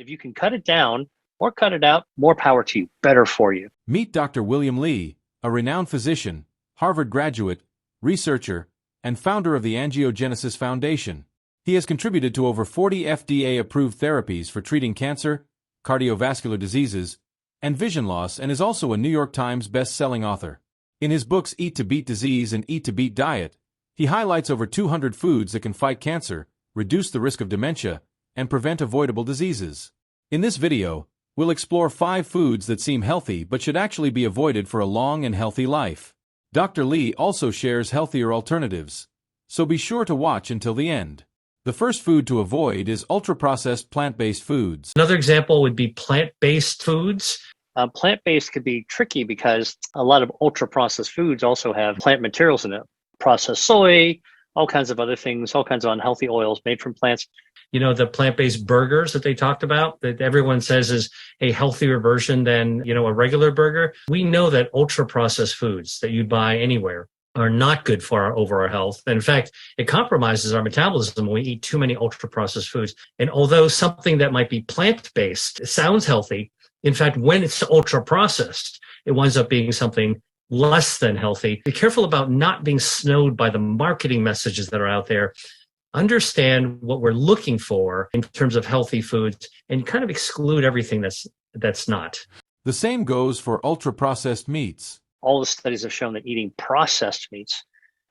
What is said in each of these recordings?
if you can cut it down or cut it out, more power to you. Better for you. Meet Dr. William Li, a renowned physician, Harvard graduate, researcher, and founder of the Angiogenesis Foundation. He has contributed to over 40 FDA-approved therapies for treating cancer, cardiovascular diseases, and vision loss, and is also a New York Times best-selling author. In his books Eat to Beat Disease and Eat to Beat Diet, he highlights over 200 foods that can fight cancer, reduce the risk of dementia, and prevent avoidable diseases. In this video, we'll explore 5 foods that seem healthy but should actually be avoided for a long and healthy life. Dr. Li also shares healthier alternatives, so be sure to watch until the end. The first food to avoid is ultra-processed plant-based foods. Another example would be plant-based foods. Plant-based could be tricky because a lot of ultra-processed foods also have plant materials in it. Processed soy, all kinds of other things, all kinds of unhealthy oils made from plants. You know, the plant-based burgers that they talked about that everyone says is a healthier version than, a regular burger. We know that ultra-processed foods that you buy anywhere are not good for our overall health. And in fact, it compromises our metabolism when we eat too many ultra-processed foods. And although something that might be plant-based sounds healthy, in fact, when it's ultra-processed, it winds up being something less than healthy. Be careful about not being snowed by the marketing messages that are out there. Understand what we're looking for in terms of healthy foods and kind of exclude everything that's not. The same goes for ultra-processed meats. All the studies have shown that eating processed meats,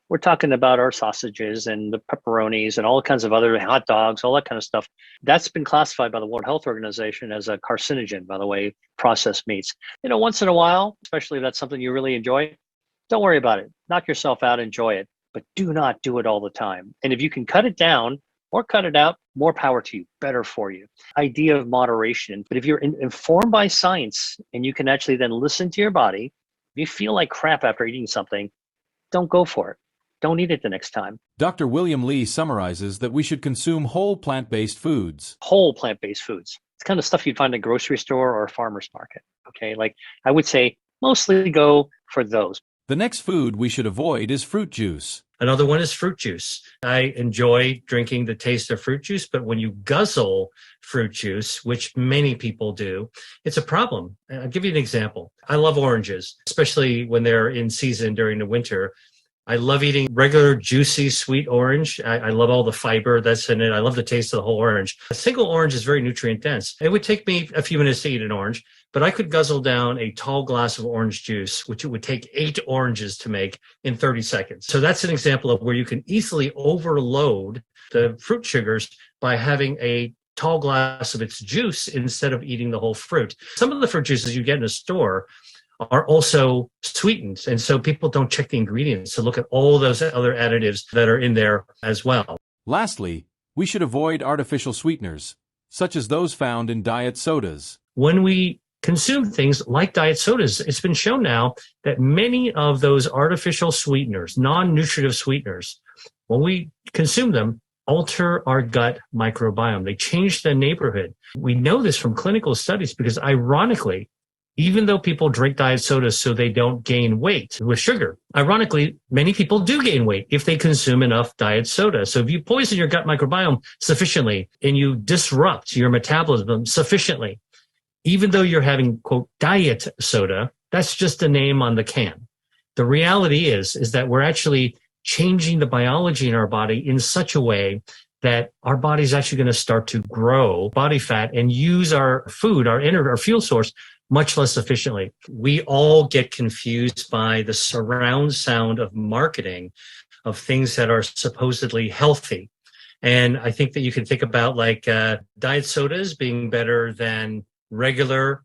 we're talking about our sausages and the pepperonis and all kinds of other hot dogs, all that kind of stuff. That's been classified by the World Health Organization as a carcinogen, by the way, processed meats. Once in a while, especially if that's something you really enjoy, don't worry about it. Knock yourself out, enjoy it, but do not do it all the time. And if you can cut it down or cut it out, more power to you, better for you. Idea of moderation. But if you're informed by science and you can actually then listen to your body, if you feel like crap after eating something, don't go for it. Don't eat it the next time. Dr. William Li summarizes that we should consume whole plant-based foods. Whole plant-based foods. It's kind of stuff you'd find at a grocery store or a farmer's market. Okay, I would say mostly go for those. The next food we should avoid is fruit juice. Another one is fruit juice. I enjoy drinking the taste of fruit juice, but when you guzzle fruit juice, which many people do, it's a problem. I'll give you an example. I love oranges, especially when they're in season during the winter. I love eating regular, juicy, sweet orange. I love all the fiber that's in it. I love the taste of the whole orange. A single orange is very nutrient dense. It would take me a few minutes to eat an orange, but I could guzzle down a tall glass of orange juice, which it would take 8 oranges to make in 30 seconds. So that's an example of where you can easily overload the fruit sugars by having a tall glass of its juice instead of eating the whole fruit. Some of the fruit juices you get in a store are also sweetened. And so people don't check the ingredients to look at all those other additives that are in there as well. Lastly, we should avoid artificial sweeteners, such as those found in diet sodas. When we consume things like diet sodas, it's been shown now that many of those artificial sweeteners, non-nutritive sweeteners, when we consume them, alter our gut microbiome. They change the neighborhood. We know this from clinical studies because ironically, even though people drink diet sodas so they don't gain weight with sugar, ironically, many people do gain weight if they consume enough diet soda. So if you poison your gut microbiome sufficiently and you disrupt your metabolism sufficiently, even though you're having, quote, diet soda, that's just a name on the can. The reality is that we're actually changing the biology in our body in such a way that our body's actually going to start to grow body fat and use our food, our fuel source, much less efficiently. We all get confused by the surround sound of marketing of things that are supposedly healthy. And I think that you can think about diet sodas being better than regular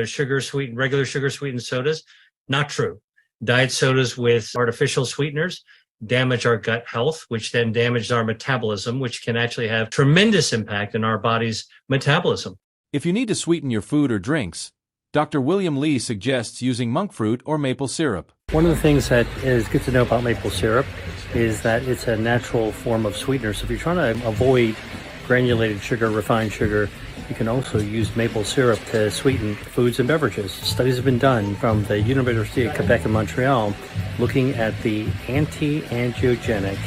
sugar sweetened sodas. Not true. Diet sodas with artificial sweeteners damage our gut health, which then damages our metabolism, which can actually have tremendous impact in our body's metabolism. If you need to sweeten your food or drinks, Dr. William Li suggests using monk fruit or maple syrup. One of the things that is good to know about maple syrup is that it's a natural form of sweetener. So if you're trying to avoid granulated sugar, refined sugar, you can also use maple syrup to sweeten foods and beverages. Studies have been done from the University of Quebec in Montreal looking at the anti-angiogenic,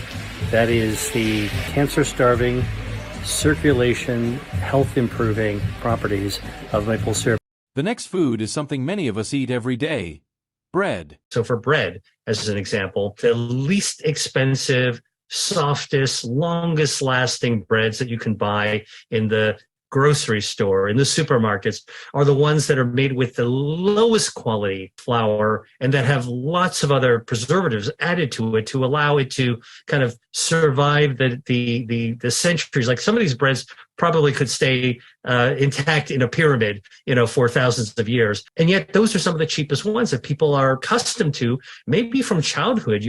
that is the cancer-starving circulation, health improving properties of maple syrup. The next food is something many of us eat every day: bread. So for bread, as an example, the least expensive, softest, longest lasting breads that you can buy in the grocery store, in the supermarkets, are the ones that are made with the lowest quality flour and that have lots of other preservatives added to it to allow it to kind of survive the centuries. Like some of these breads probably could stay intact in a pyramid, for thousands of years. And yet those are some of the cheapest ones that people are accustomed to, maybe from childhood.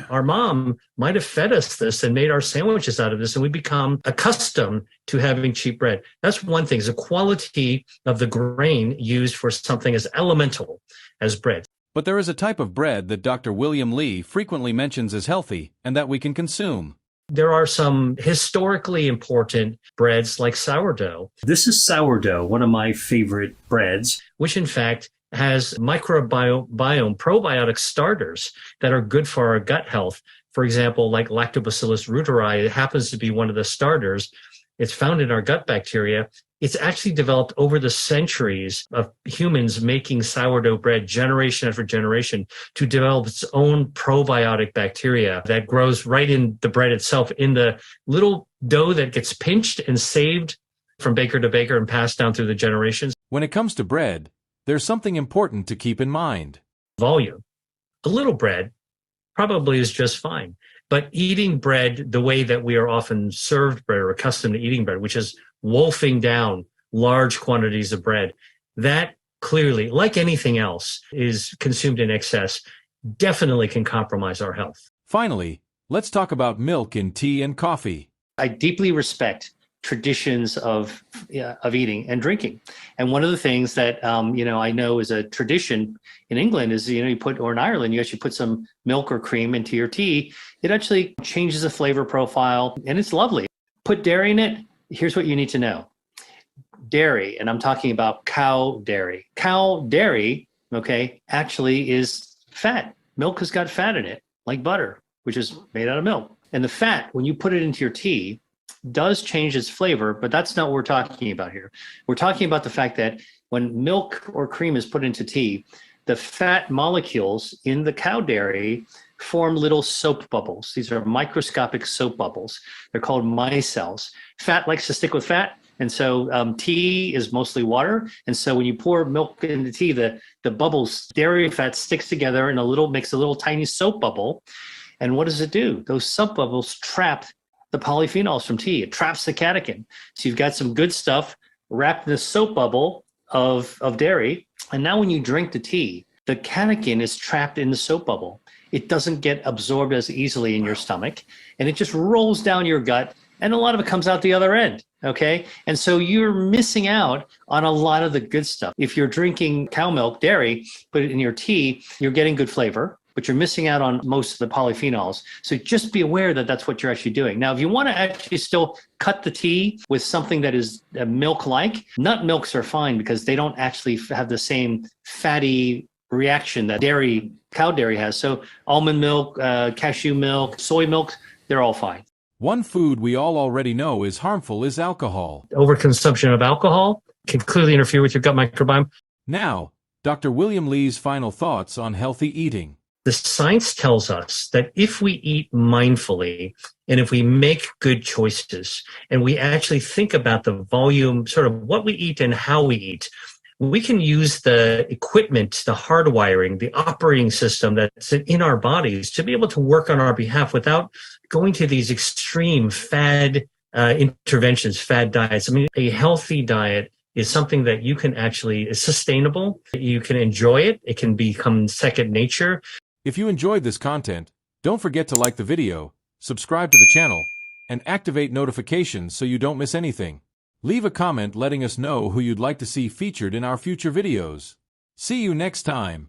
Our mom might have fed us this and made our sandwiches out of this, and we become accustomed to having cheap bread. That's one thing, is the quality of the grain used for something as elemental as bread. But there is a type of bread that Dr. William Li frequently mentions as healthy and that we can consume. There are some historically important breads like sourdough. This is sourdough, one of my favorite breads, which in fact has microbiome probiotic starters that are good for our gut health. For example, like Lactobacillus reuteri, it happens to be one of the starters. It's found in our gut bacteria. It's actually developed over the centuries of humans making sourdough bread generation after generation to develop its own probiotic bacteria that grows right in the bread itself, in the little dough that gets pinched and saved from baker to baker and passed down through the generations. When it comes to bread, there's something important to keep in mind. Volume. A little bread probably is just fine. But eating bread the way that we are often served bread or accustomed to eating bread, which is wolfing down large quantities of bread, that clearly, like anything else, is consumed in excess, definitely can compromise our health. Finally, let's talk about milk in tea and coffee. I deeply respect traditions of eating and drinking. And one of the things that, I know is a tradition in England is, you put, or in Ireland, you actually put some milk or cream into your tea. It actually changes the flavor profile and it's lovely. Put dairy in it. Here's what you need to know. Dairy, and I'm talking about cow dairy. Cow dairy, actually is fat. Milk has got fat in it, like butter, which is made out of milk. And the fat, when you put it into your tea, does change its flavor, but that's not what we're talking about here. We're talking about the fact that when milk or cream is put into tea, the fat molecules in the cow dairy form little soap bubbles. These are microscopic soap bubbles. They're called micelles. Fat likes to stick with fat. And so tea is mostly water. And so when you pour milk into tea, the bubbles, dairy fat sticks together and makes a little tiny soap bubble. And what does it do? Those soap bubbles trap the polyphenols from tea. It traps the catechin. So you've got some good stuff wrapped in the soap bubble of dairy. And now when you drink the tea, the catechin is trapped in the soap bubble. It doesn't get absorbed as easily in your stomach, and it just rolls down your gut, and a lot of it comes out the other end, And so you're missing out on a lot of the good stuff. If you're drinking cow milk, dairy, put it in your tea, you're getting good flavor, but you're missing out on most of the polyphenols. So just be aware that that's what you're actually doing. Now, if you want to actually still cut the tea with something that is milk-like, nut milks are fine because they don't actually have the same fatty reaction that cow dairy has. So almond milk, cashew milk, soy milk, they're all fine. One food we all already know is harmful is alcohol. Overconsumption of alcohol can clearly interfere with your gut microbiome. Now, Dr. William Li's final thoughts on healthy eating. The science tells us that if we eat mindfully and if we make good choices and we actually think about the volume, sort of what we eat and how we eat, we can use the equipment, the hardwiring, the operating system that's in our bodies to be able to work on our behalf without going to these extreme fad interventions, fad diets. I mean, a healthy diet is something that you can actually, is sustainable. You can enjoy it. It can become second nature. If you enjoyed this content, don't forget to like the video, subscribe to the channel, and activate notifications so you don't miss anything. Leave a comment letting us know who you'd like to see featured in our future videos. See you next time.